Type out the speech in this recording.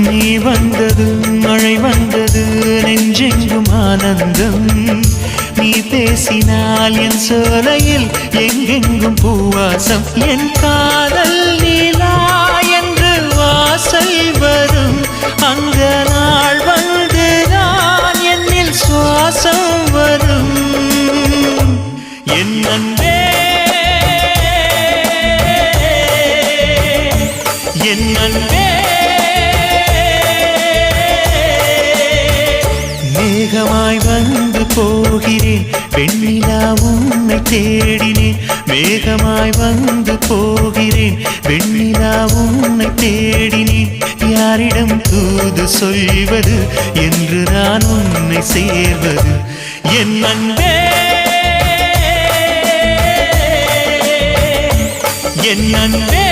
நீ வந்தது மழை வந்தது நெஞ்செங்கும் ஆனந்தம் நீ பேசினால் என் சோலையில் எங்கெங்கும் பூவாசம் என் காதல் நீலா என்று வாசல் வரும் அந்த நாள் வந்து நான் என்னில் சுவாசம் வரும் என் அன்பே என் அன்பே மேகமாய் வந்து போகிறேன் வெண்ணிலா உன்னை தேடினேன் மேகமாய் வந்து போகிறேன் வெண்ணிலா உன்னை தேடினேன் யாரிடம் தூது சொல்வது என்று நான் உன்னை சேர்வது என் அன்பே என் அன்பே